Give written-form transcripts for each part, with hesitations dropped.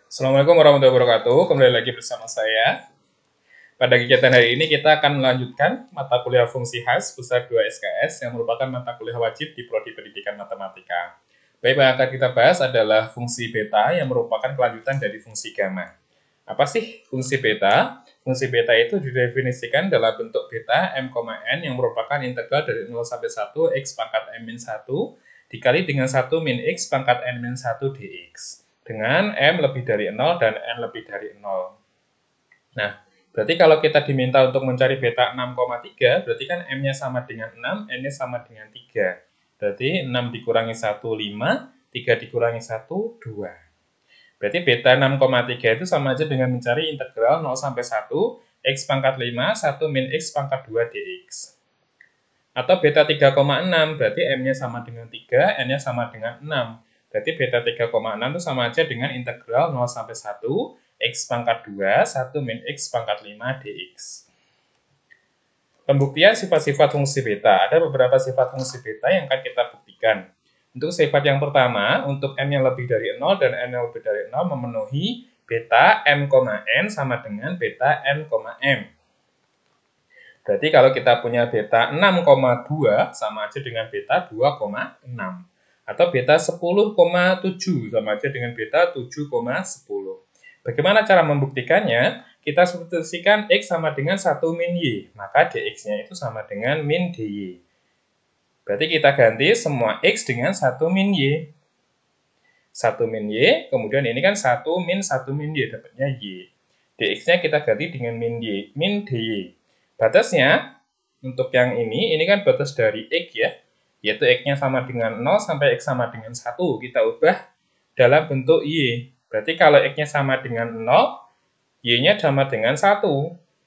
Assalamualaikum warahmatullahi wabarakatuh. Kembali lagi bersama saya. Pada kegiatan hari ini kita akan melanjutkan mata kuliah fungsi khas besar 2 SKS yang merupakan mata kuliah wajib di Prodi Pendidikan Matematika. Baik, yang akan kita bahas adalah fungsi beta yang merupakan kelanjutan dari fungsi gamma. Apa sih fungsi beta? Fungsi beta itu didefinisikan dalam bentuk beta m, n yang merupakan integral dari 0 sampai 1 x pangkat m-1 dikali dengan 1 min x pangkat n-1 dx dengan m lebih dari 0 dan n lebih dari 0. Nah, berarti kalau kita diminta untuk mencari beta 6,3, berarti kan m-nya sama dengan 6, n-nya sama dengan 3. Berarti 6 dikurangi 1, 5, 3 dikurangi 1, 2. Berarti beta 6,3 itu sama aja dengan mencari integral 0 sampai 1, x pangkat 5, 1 min x pangkat 2 dx. Atau beta 3,6, berarti m-nya sama dengan 3, n-nya sama dengan 6. Berarti beta 3,6 itu sama aja dengan integral 0 sampai 1, x pangkat 2, 1 min x pangkat 5 dx. Pembuktian sifat-sifat fungsi beta. Ada beberapa sifat fungsi beta yang akan kita buktikan. Untuk sifat yang pertama, untuk m yang lebih dari 0 dan n yang lebih dari 0 memenuhi beta m, n sama dengan beta n, m. Berarti kalau kita punya beta 6,2 sama aja dengan beta 2,6. Atau beta 10,7 sama aja dengan beta 7,10. Bagaimana cara membuktikannya? Kita substitusikan x sama dengan 1 min y, maka dx-nya itu sama dengan min dy. Berarti kita ganti semua x dengan 1 min y. 1 min y, kemudian ini kan 1 min 1 min y, dapatnya y. Dx-nya kita ganti dengan min y, min dy. Batasnya, untuk yang ini kan batas dari x ya, yaitu x-nya sama dengan 0 sampai x sama dengan 1. Kita ubah dalam bentuk y. Berarti kalau x-nya sama dengan 0, y-nya sama dengan 1.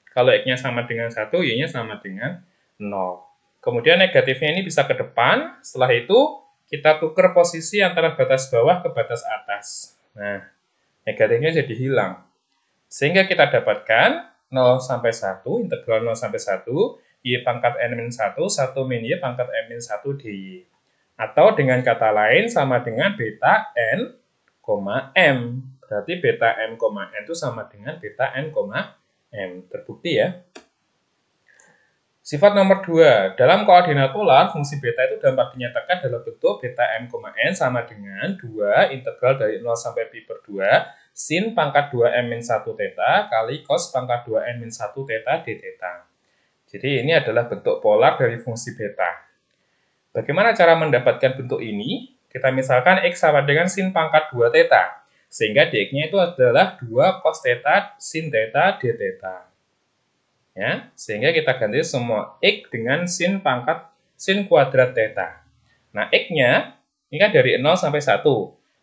Kalau x-nya sama dengan 1, y-nya sama dengan 0. Kemudian negatifnya ini bisa ke depan. Setelah itu, kita tukar posisi antara batas bawah ke batas atas. Nah, negatifnya jadi hilang. Sehingga kita dapatkan 0 sampai 1, integral 0 sampai 1, y pangkat n-1, 1 min y pangkat n-1 dy. Atau dengan kata lain sama dengan beta n, m. Berarti beta m, n itu sama dengan beta n, m. Terbukti ya. Sifat nomor 2. Dalam koordinat polar, fungsi beta itu dapat dinyatakan dalam bentuk beta m, n sama dengan 2 integral dari 0 sampai pi per 2 sin pangkat 2 m-1 theta kali cos pangkat 2 n-1 theta d theta. Jadi ini adalah bentuk polar dari fungsi beta. Bagaimana cara mendapatkan bentuk ini? Kita misalkan x sama dengan sin pangkat 2 theta. Sehingga dx-nya itu adalah 2 cos theta sin theta d theta. Ya, sehingga kita ganti semua x dengan sin kuadrat theta. Nah, x-nya ini kan dari 0 sampai 1.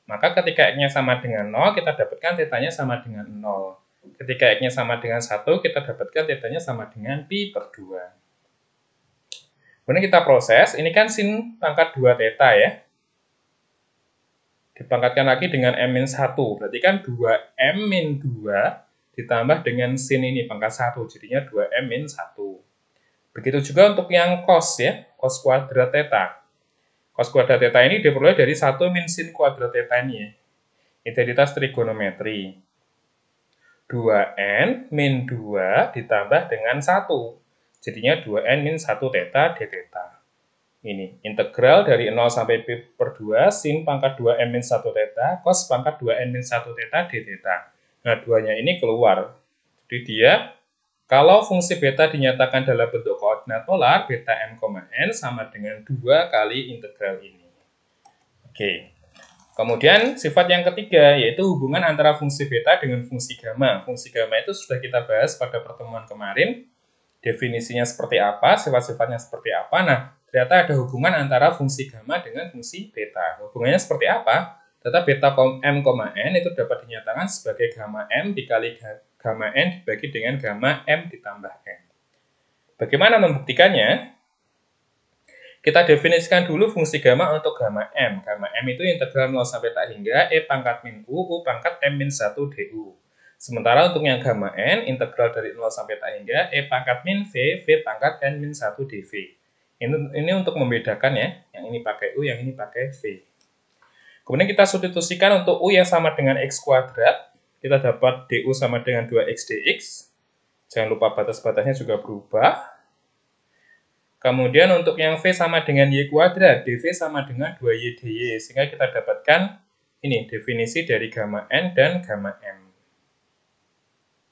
Maka ketika x-nya sama dengan 0, kita dapatkan θ-nya sama dengan 0. Ketika x-nya sama dengan 1, kita dapatkan θ-nya sama dengan pi per 2. Kemudian kita proses, ini kan sin pangkat 2 theta ya. Dipangkatkan lagi dengan m-1, berarti kan 2m min 2 ditambah dengan sin ini pangkat 1, jadinya 2m min 1. Begitu juga untuk yang cos ya, cos kuadrat theta. Cos kuadrat theta ini diperoleh dari 1 min sin kuadrat theta ini ya. Identitas trigonometri. 2n min 2 ditambah dengan 1. Jadinya 2n min 1 theta d theta. Ini integral dari 0 sampai pi per 2 sin pangkat 2m min 1 theta cos pangkat 2n min 1 theta d theta. Nah, duanya ini keluar. Jadi dia, kalau fungsi beta dinyatakan dalam bentuk koordinat polar, beta m, n sama dengan 2 kali integral ini. Oke. Kemudian sifat yang ketiga, yaitu hubungan antara fungsi beta dengan fungsi gamma. Fungsi gamma itu sudah kita bahas pada pertemuan kemarin. Definisinya seperti apa, sifat-sifatnya seperti apa. Nah, ternyata ada hubungan antara fungsi gamma dengan fungsi beta. Hubungannya seperti apa? Data beta m, n itu dapat dinyatakan sebagai gamma m dikali gamma n dibagi dengan gamma m ditambah n. Bagaimana membuktikannya? Kita definisikan dulu fungsi gamma untuk gamma m. Gamma m itu integral 0 sampai tak hingga e pangkat min u pangkat m min 1 du. Sementara untuk yang gamma n, integral dari 0 sampai tak hingga e pangkat min v pangkat n min 1 dv. Ini untuk membedakan ya, yang ini pakai u, yang ini pakai v. Kemudian kita substitusikan untuk u yang sama dengan x kuadrat. kita dapat DU sama dengan 2X dx. Jangan lupa batas-batasnya juga berubah. Kemudian untuk yang V sama dengan Y kuadrat, dV sama dengan 2Y dy. Sehingga kita dapatkan ini definisi dari gamma N dan gamma M.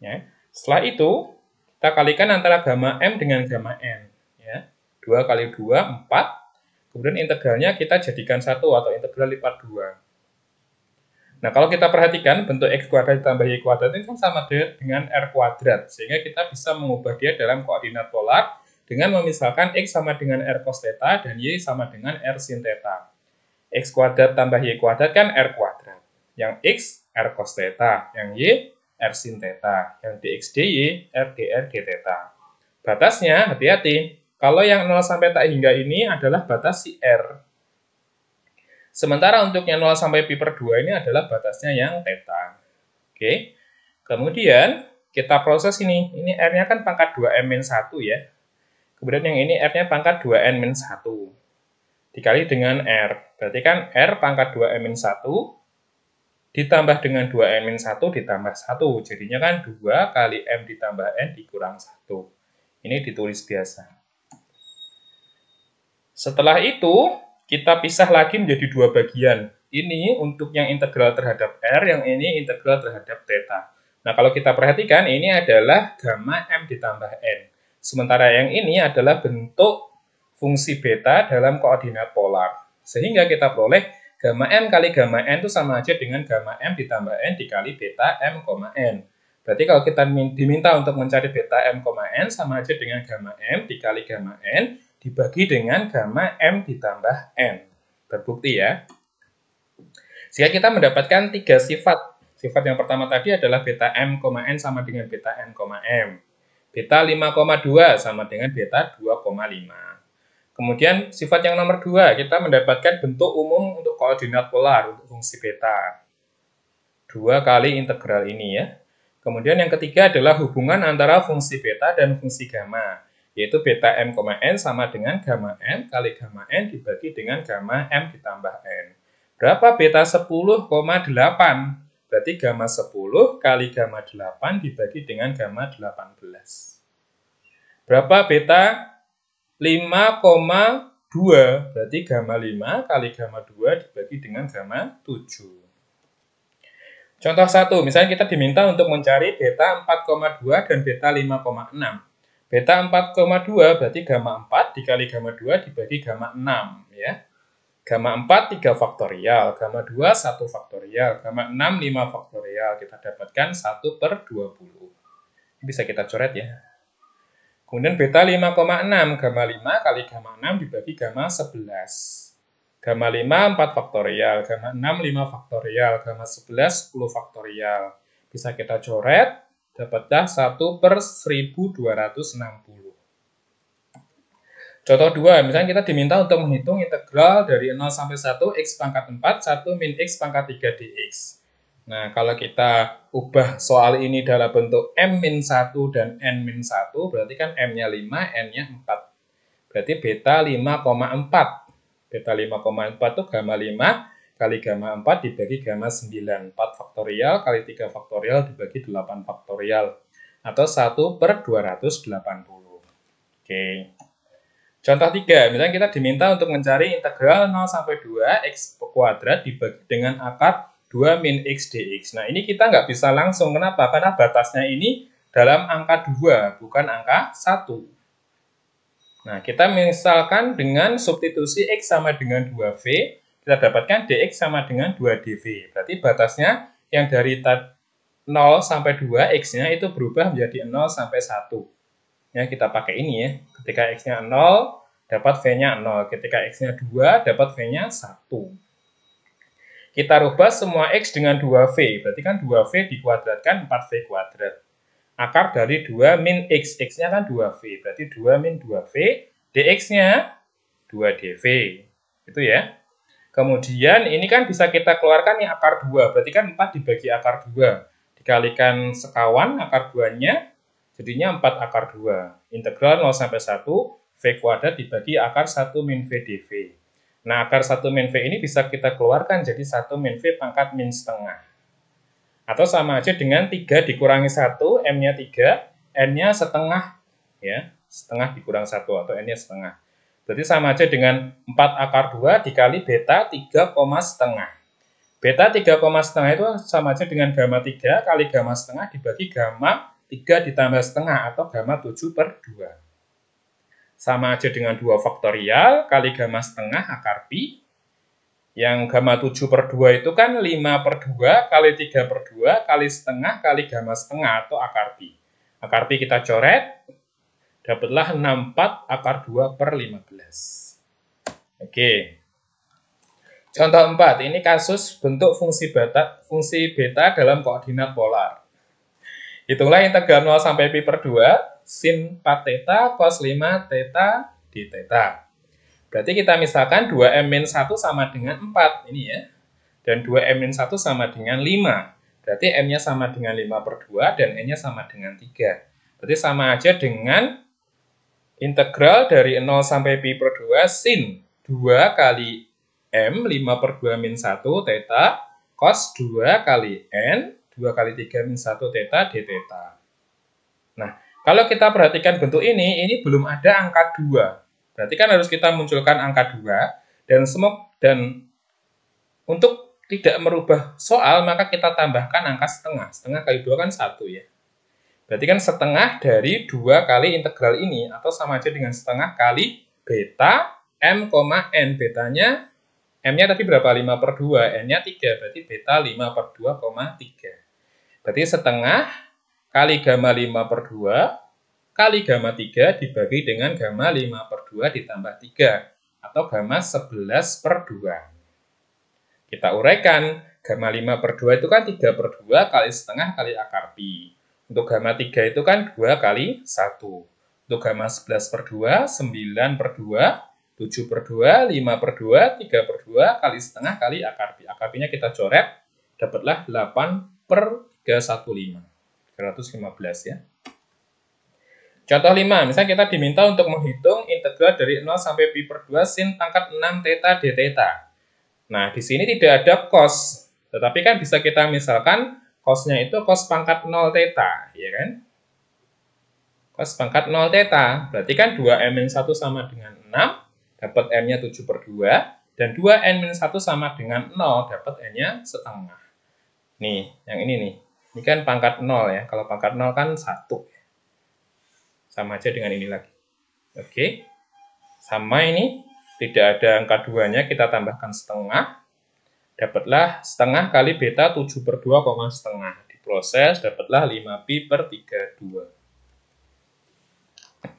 Ya. Setelah itu, kita kalikan antara gamma M dengan gamma N. Ya. 2 kali 2, 4. Kemudian integralnya kita jadikan 1 atau integral lipat 2. Nah, kalau kita perhatikan bentuk X kuadrat ditambah Y kuadrat ini kan sama dengan R kuadrat. Sehingga kita bisa mengubah dia dalam koordinat polar dengan memisalkan X sama dengan R cos theta dan Y sama dengan R sin theta. X kuadrat tambah Y kuadrat kan R kuadrat. Yang X, R cos theta. Yang Y, R sin theta. Yang dx dy, R dr d theta. Batasnya, hati-hati. Kalau yang 0 sampai tak hingga ini adalah batas si R. Sementara untuk yang 0 sampai pi per 2 ini adalah batasnya yang theta. Oke. Kemudian, kita proses ini. Ini R-nya kan pangkat 2M-1 ya. Kemudian yang ini R-nya pangkat 2N-1. Dikali dengan R. Berarti kan R pangkat 2N-1 ditambah dengan 2N-1 ditambah 1. Jadinya kan 2 kali M ditambah N dikurang 1. Ini ditulis biasa. Setelah itu, kita pisah lagi menjadi dua bagian. Ini untuk yang integral terhadap R, yang ini integral terhadap theta. Nah, kalau kita perhatikan, ini adalah gamma M ditambah N. Sementara yang ini adalah bentuk fungsi beta dalam koordinat polar. Sehingga kita peroleh gamma M kali gamma N itu sama aja dengan gamma M ditambah N dikali beta M, N. Berarti kalau kita diminta untuk mencari beta M, N sama aja dengan gamma M dikali gamma N dibagi dengan gamma M ditambah N. Terbukti ya. Sehingga kita mendapatkan 3 sifat. Sifat yang pertama tadi adalah beta M, N sama dengan beta N, M. Beta 5,2 sama dengan beta 2,5. Kemudian sifat yang nomor 2, kita mendapatkan bentuk umum untuk koordinat polar untuk fungsi beta. 2 kali integral ini ya. Kemudian yang ketiga adalah hubungan antara fungsi beta dan fungsi gamma, yaitu beta M, N sama dengan gamma M kali gamma N dibagi dengan gamma M ditambah N. Berapa beta 10,8? Berarti gamma 10 kali gamma 8 dibagi dengan gamma 18. Berapa beta 5,2? Berarti gamma 5 kali gamma 2 dibagi dengan gamma 7. Contoh 1, misalnya kita diminta untuk mencari beta 4,2 dan beta 5,6. Beta 4,2 berarti gamma 4 dikali gamma 2 dibagi gamma 6. Ya. Gamma 4, 3 faktorial. Gamma 2, 1 faktorial. Gamma 6, 5 faktorial. Kita dapatkan 1 per 20. Bisa kita coret ya. Kemudian beta 5,6. Gamma 5 kali gamma 6 dibagi gamma 11. Gamma 5, 4 faktorial. Gamma 6, 5 faktorial. Gamma 11, 10 faktorial. Bisa kita coret. Dapatlah 1 per 1260. Contoh 2, misalnya kita diminta untuk menghitung integral dari 0 sampai 1 x pangkat 4, 1 min x pangkat 3 dx. Nah, kalau kita ubah soal ini dalam bentuk m-1 dan n-1, berarti kan m-nya 5, n-nya 4. Berarti beta 5,4. Beta 5,4 itu gamma 5 kali gamma 4 dibagi gamma 9. 4 faktorial kali 3 faktorial dibagi 8 faktorial. Atau 1 per 280. Oke. Contoh 3, misalnya kita diminta untuk mencari integral 0 sampai 2 x kuadrat dibagi dengan akar 2 min x dx. Nah, ini kita nggak bisa langsung. Kenapa? Karena batasnya ini dalam angka 2, bukan angka 1. Nah, kita misalkan dengan substitusi x sama dengan 2v, kita dapatkan dx sama dengan 2dv. Berarti batasnya yang dari 0 sampai 2, x-nya itu berubah menjadi 0 sampai 1. Ya, kita pakai ini ya. Ketika x-nya 0, dapat v-nya 0. Ketika x-nya 2, dapat v-nya 1. Kita rubah semua x dengan 2v. Berarti kan 2v dikuadratkan 4v kuadrat. Akar dari 2 min x. X-nya kan 2v. Berarti 2 min 2v. dx-nya 2dv. Itu ya. Kemudian ini kan bisa kita keluarkan nih akar 2. Berarti kan 4 dibagi akar 2. Dikalikan sekawan akar 2-nya. Jadinya 4 akar 2. Integral 0 sampai 1, v kuadrat dibagi akar 1 min v dv. Nah, akar 1 min v ini bisa kita keluarkan jadi 1 min v pangkat min setengah. Atau sama aja dengan 3 dikurangi 1, M-nya 3, N-nya setengah, ya, setengah dikurang 1, atau N-nya setengah. Berarti sama aja dengan 4 akar 2 dikali beta 3, setengah. Beta 3, setengah itu sama aja dengan gamma 3 kali gamma setengah dibagi gamma 3 ditambah setengah, atau gamma 7/2. Sama aja dengan 2 faktorial kali gamma setengah akar pi. Yang gamma 7/2 itu kan 5/2 kali 3/2 kali setengah kali gamma setengah, atau akar pi. Akar pi kita coret, dapatlah 64 akar 2/15. Oke. Contoh 4, ini kasus bentuk fungsi beta dalam koordinat polar. Hitunglah integral 0 sampai pi/2, sin 4 theta, cos 5 theta, d theta. Berarti kita misalkan 2m-1 sama dengan 4, ini ya. Dan 2m-1 sama dengan 5. Berarti m-nya sama dengan 5/2 dan n-nya sama dengan 3. Berarti sama aja dengan integral dari 0 sampai pi/2 sin 2 kali m 5/2 min 1 theta cos 2 kali n 2 kali 3 min 1 theta d theta. Nah, kalau kita perhatikan bentuk ini belum ada angka 2. Berarti kan harus kita munculkan angka 2 dan untuk tidak merubah soal maka kita tambahkan angka setengah. Setengah kali 2 kan 1 ya. Berarti kan setengah dari 2 kali integral ini, atau sama aja dengan setengah kali beta m, n. Betanya, m-nya tadi berapa? 5/2, n-nya 3, berarti beta 5/2,3. Berarti setengah kali gamma 5/2 kali gamma 3 dibagi dengan gamma 5/2 ditambah 3, atau gamma 11/2. Kita uraikan, gamma 5/2 itu kan 3/2 kali setengah kali akar pi. Untuk gamma 3 itu kan 2 kali 1. Untuk gamma 11/2, 9/2, 7/2, 5/2, 3/2 kali setengah kali akar pi. Akar pi-nya kita coret, dapatlah 8/315. 315 ya. Contoh 5, misalnya kita diminta untuk menghitung integral dari 0 sampai pi/2 sin pangkat 6 theta d theta. Nah, di sini tidak ada cos, tetapi kan bisa kita misalkan cos-nya itu cos pangkat 0 theta, ya kan? Cos pangkat 0 theta, berarti kan 2m-1 sama dengan 6, dapat n-nya 7/2, dan 2n-1 sama dengan 0, dapat n-nya setengah. Nih, yang ini nih. Ini kan pangkat 0 ya, kalau pangkat 0 kan 1. Sama aja dengan ini lagi. Oke. Sama ini, tidak ada angka 2-nya, kita tambahkan setengah. Dapatlah setengah kali beta 7/2, setengah. Diproses, dapatlah 5pi/32.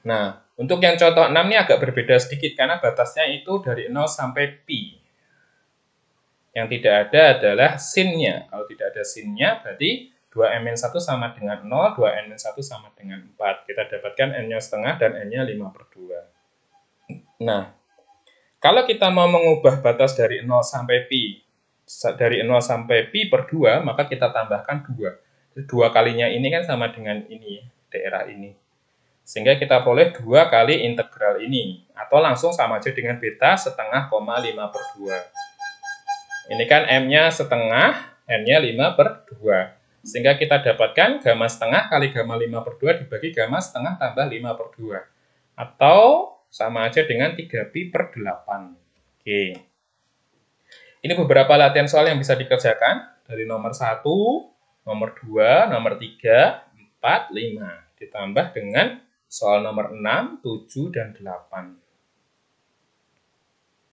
Nah, untuk yang contoh 6 ini agak berbeda sedikit, karena batasnya itu dari 0 sampai pi. Yang tidak ada adalah sin-nya. Kalau tidak ada sin-nya, berarti 2m-1 sama dengan 0, 2n-1 sama dengan 4. Kita dapatkan n-nya setengah dan n-nya 5/2. Nah, kalau kita mau mengubah batas dari 0 sampai pi, dari 0 sampai pi/2, maka kita tambahkan 2. 2 kalinya ini kan sama dengan ini, daerah ini. Sehingga kita boleh 2 kali integral ini. Atau langsung sama aja dengan beta setengah, 5/2. Ini kan m-nya setengah, n-nya 5/2. Sehingga kita dapatkan gamma setengah kali gamma 5/2 dibagi gamma setengah tambah 5/2. Atau sama aja dengan 3pi/8. Oke. Ini beberapa latihan soal yang bisa dikerjakan. Dari nomor 1, nomor 2, nomor 3, 4, 5. Ditambah dengan soal nomor 6, 7, dan 8.